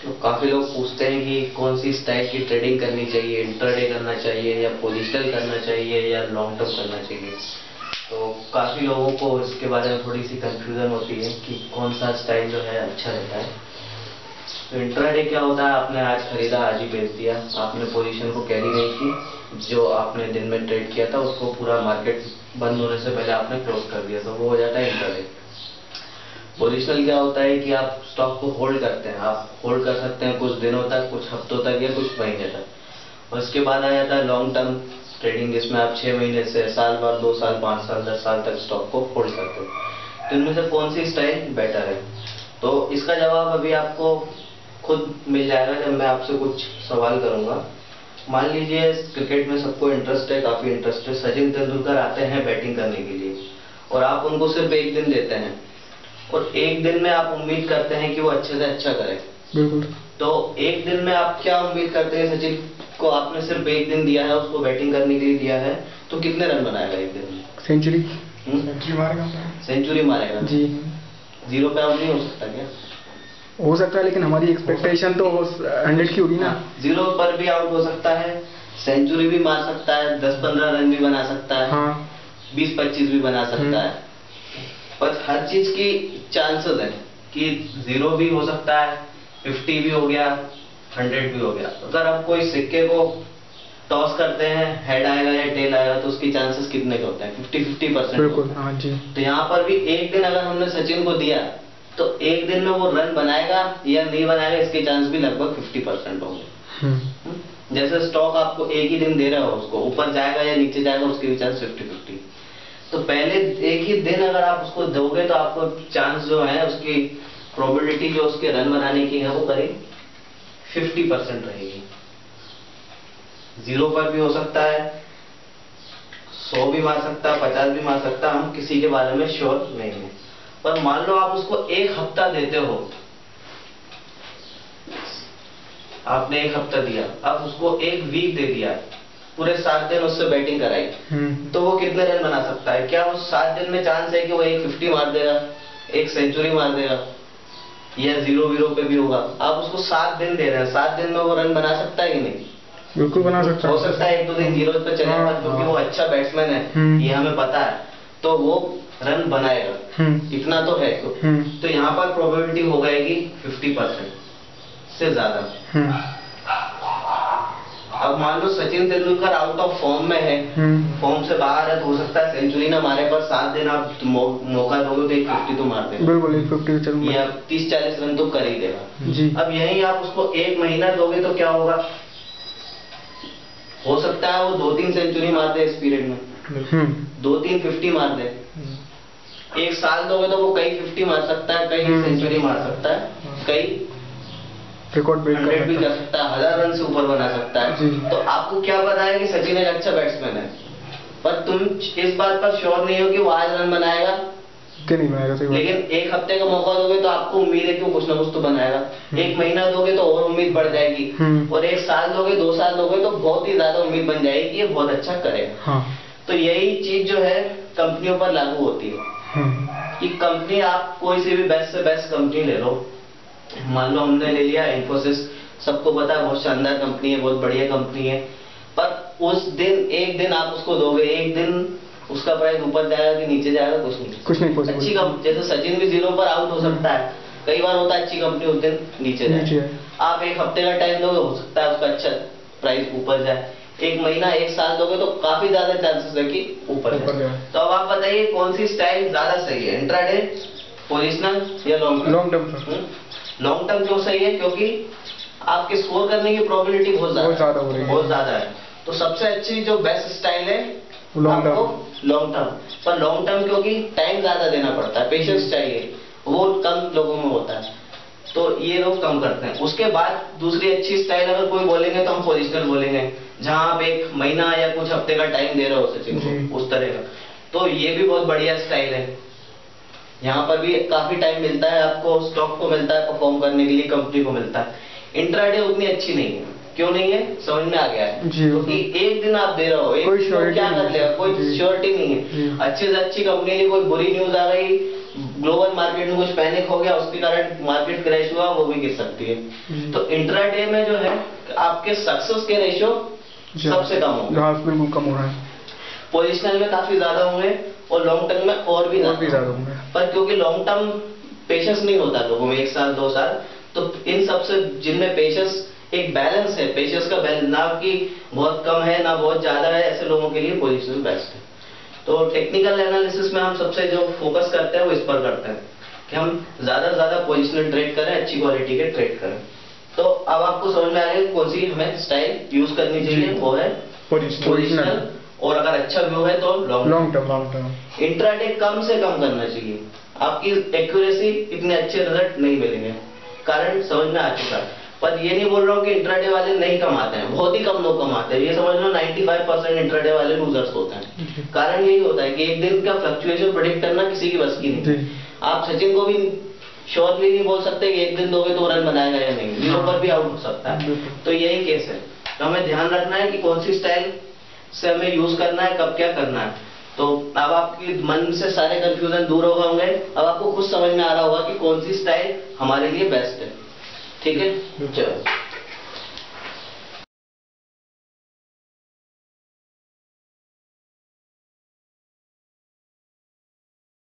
तो काफ़ी लोग पूछते हैं कि कौन सी स्टाइल की ट्रेडिंग करनी चाहिए, इंट्राडे करना चाहिए या पोजिशनल करना चाहिए या लॉन्ग टर्म करना चाहिए। तो काफ़ी लोगों को इसके बारे में थोड़ी सी कंफ्यूजन होती है कि कौन सा स्टाइल जो है अच्छा रहता है। तो इंट्राडे क्या होता है, आपने आज खरीदा आज ही बेच दिया, आपने पोजीशन को कैरी नहीं की, जो आपने दिन में ट्रेड किया था उसको पूरा मार्केट बंद होने से पहले आपने क्लोज कर दिया, तो वो हो जाता है इंट्राडे। पोजिशनल क्या होता है कि आप स्टॉक को होल्ड करते हैं, आप होल्ड कर सकते हैं कुछ दिनों तक, कुछ हफ्तों तक या कुछ महीने तक। और इसके बाद आ जाता है लॉन्ग टर्म ट्रेडिंग, जिसमें आप 6 महीने से साल भर, 2 साल, 5 साल, 10 साल तक स्टॉक को होल्ड करते हो। तो इनमें से कौन सी स्टाइल बेटर है, तो इसका जवाब अभी आपको खुद मिल जाएगा जब मैं आपसे कुछ सवाल करूंगा। मान लीजिए क्रिकेट में सबको इंटरेस्ट है, काफी इंटरेस्ट है, सचिन तेंदुलकर आते हैं बैटिंग करने के लिए और आप उनको सिर्फ एक दिन देते हैं और एक दिन में आप उम्मीद करते हैं कि वो अच्छे से अच्छा करे। बिल्कुल। तो एक दिन में आप क्या उम्मीद करते हैं, सचिन को आपने सिर्फ एक दिन दिया है, उसको बैटिंग करने के लिए दिया है, तो कितने रन बनाएगा एक दिन में? सेंचुरी। सेंचुरी मारेगा। सेंचुरी मारेगा जी। 0 पे आउट नहीं हो सकता क्या? हो सकता है, लेकिन हमारी एक्सपेक्टेशन तो 100 की होगी ना। 0 पर भी आउट हो सकता है, सेंचुरी भी मार सकता है, 10-15 रन भी बना सकता है, हाँ। 20-25 भी बना सकता है। पर हर चीज की चांसेस है कि 0 भी हो सकता है, 50 भी हो गया, 100 भी हो गया। अगर आप कोई सिक्के को टॉस करते हैं, हेड आएगा या टेल आएगा, तो उसकी चांसेस कितने के होते हैं? 50-50%। बिल्कुल, हाँ जी। तो यहाँ पर भी एक दिन अगर हमने सचिन को दिया तो एक दिन में वो रन बनाएगा या नहीं बनाएगा, इसके चांस भी लगभग 50% होंगे। जैसे स्टॉक आपको एक ही दिन दे रहा हो, उसको ऊपर जाएगा या नीचे जाएगा, उसके भी चांस 50-50। तो पहले एक ही दिन अगर आप उसको दोगे तो आपको चांस जो है, उसकी प्रोबेबिलिटी जो उसके रन बनाने की है वो करीब 50% रहेगी। 0 पर भी हो सकता है, 100 भी मार सकता है, 50 भी मार सकता है, हम किसी के बारे में श्योर नहीं है। पर मान लो आप उसको एक हफ्ता देते हो, आपने एक हफ्ता दिया, अब उसको एक वीक दे दिया, पूरे 7 दिन उससे बैटिंग कराई, तो वो कितने रन बना सकता है? क्या उस 7 दिन में चांस है कि वो एक 50 मार देगा, एक सेंचुरी मार देगा या 0-0 पे भी होगा? आप उसको 7 दिन दे रहे हैं, 7 दिन में वो रन बना सकता है कि नहीं? बिल्कुल बना सकता है। हो सकता है 1-2 दिन 0 पे चलेगा, क्योंकि वो अच्छा बैट्समैन है, ये हमें पता है, तो वो रन बनाएगा, इतना तो है। तो यहाँ पर प्रोबेबिलिटी हो जाएगी 50% से ज्यादा। अब मान लो Sachin Tendulkar out of form में है, फॉर्म से बाहर है, तो हो सकता है सेंचुरी ना मारे, पर 7 दिन आप मौका दोगे तो 150 तो मार देगा। बिल्कुल 150 या 30-40 रन तो कर ही देगा जी। अब यही आप उसको 1 महीना दोगे तो क्या होगा? हो सकता है वो 2-3 सेंचुरी मार दे इस पीरियड में, 2-3 50 मार दे। 1 साल दोगे तो वो कई 50 मार सकता है, कई सेंचुरी मार सकता है, कई रिकॉर्ड ब्रेक 100 भी कर सकता है, 1000 रन से ऊपर बना सकता है। तो आपको क्या पता है कि सचिन एक अच्छा बैट्समैन है, पर तुम इस बात पर श्योर नहीं हो कि वो आज रन बनाएगा कि नहीं बनाएगा। लेकिन एक हफ्ते का मौका दोगे तो आपको उम्मीद है कि वो कुछ ना कुछ तो बनाएगा। 1 महीना दोगे तो और उम्मीद बढ़ जाएगी, और 1 साल दोगे, 2 साल दोगे तो बहुत ही ज्यादा उम्मीद बन जाएगी कि ये बहुत अच्छा करेगा। तो यही चीज जो है कंपनियों पर लागू होती है कि कंपनी, आप कोई सी भी बेस्ट से बेस्ट कंपनी ले लो, मान लो हमने ले लिया इन्फोसिस, सबको पता है बहुत शानदार कंपनी है, बहुत बढ़िया कंपनी है, पर उस दिन एक दिन आप उसको दोगे, एक दिन उसका प्राइस ऊपर जाएगा कि नीचे जाएगा, कुछ नहीं पॉसिबल। अच्छी कंपनी जैसे सचिन भी 0 पर आउट हो सकता है, कई बार होता है अच्छी कंपनी उस दिन नीचे जाए। आप 1 हफ्ते का टाइम दोगे, हो सकता है उसका अच्छा प्राइस ऊपर जाए। 1 महीना, 1 साल दोगे तो काफी ज्यादा चांसेस है कि ऊपर जाए। तो अब आप बताइए कौन सी स्टाइल ज्यादा सही है, इंट्राडे, पोजिशनल या लॉन्ग टर्म? लॉन्ग टर्म क्यों सही है? क्योंकि आपके स्कोर करने की प्रोबेबिलिटी बहुत ज्यादा है। तो सबसे अच्छी जो बेस्ट स्टाइल है लॉन्ग टर्म। पर लॉन्ग टर्म क्योंकि टाइम ज्यादा देना पड़ता है, पेशेंस चाहिए, वो कम लोगों में होता है, तो ये लोग कम करते हैं। उसके बाद दूसरी अच्छी स्टाइल अगर कोई बोलेंगे तो हम पोजिशनल बोलेंगे, जहां आप 1 महीना या कुछ हफ्ते का टाइम दे रहे हो सचिन को, उस तरह का। तो ये भी बहुत बढ़िया स्टाइल है, यहाँ पर भी काफी टाइम मिलता है आपको, स्टॉक को मिलता है परफॉर्म करने के लिए, कंपनी को मिलता है। इंट्राडे उतनी अच्छी नहीं है। क्यों नहीं है, समझ में आ गया है। जी, क्योंकि एक दिन आप दे रहे हो, एक दिन तो क्या कर लेगा, कोई श्योरिटी नहीं है। अच्छी से अच्छी कंपनी की कोई बुरी न्यूज आ गई, ग्लोबल मार्केट में कुछ पैनिक हो गया, उसके कारण मार्केट क्रैश हुआ, वो भी गिर सकती है। तो इंट्राडे में जो है आपके सक्सेस के रेशियो सबसे कम होंगे, बिल्कुल कम हो रहा है। पोजिशनल में काफी ज्यादा होंगे और लॉन्ग टर्म में और भी ज्यादा होंगे। पर क्योंकि लॉन्ग टर्म पेशेंस नहीं होता लोगों में, 1 साल 2 साल, तो इन सबसे जिनमें पेशेंस एक बैलेंस है, पेशेंस का बैलेंस ना कि बहुत कम है ना बहुत ज्यादा है, ऐसे लोगों के लिए पोजिशनल बेस्ट है। तो टेक्निकल एनालिसिस में हम सबसे जो फोकस करते हैं वो इस पर करते हैं कि हम ज्यादा से ज्यादा पोजिशनल ट्रेड करें, अच्छी क्वालिटी के ट्रेड करें। तो अब आपको समझ में आ गया कौन सी हमें स्टाइल यूज करनी चाहिए, वो है पोजिशनल, और अगर अच्छा व्यू है तो लॉन्ग टर्म। इंट्राडे कम से कम करना चाहिए, आपकी एक्यूरेसी इतने अच्छे रिजल्ट नहीं मिलेंगे, कारण समझ में आ चुका है। पर ये नहीं बोल रहा हूँ कि इंट्राडे वाले नहीं कमाते हैं, बहुत ही कम लोग कमाते हैं, ये समझ लो 95% इंट्राडे वाले लूजर्स होते हैं। कारण यही होता है कि एक दिन का फ्लक्चुएशन प्रेडिक्ट करना किसी की बस की नहीं। आप सचिन को भी श्योरली नहीं बोल सकते कि एक दिन दोगे तो रन बनाएगा या नहीं, 0 पर भी आउट हो सकता है। तो यही केस है, तो हमें ध्यान रखना है कि कौन सी स्टाइल से हमें यूज करना है, कब क्या करना है। तो अब आपके मन से सारे कंफ्यूजन दूर हो गए होंगे, अब आपको खुद समझ में आ रहा होगा कि कौन सी स्टाइल हमारे लिए बेस्ट है। ठीक है, चलो।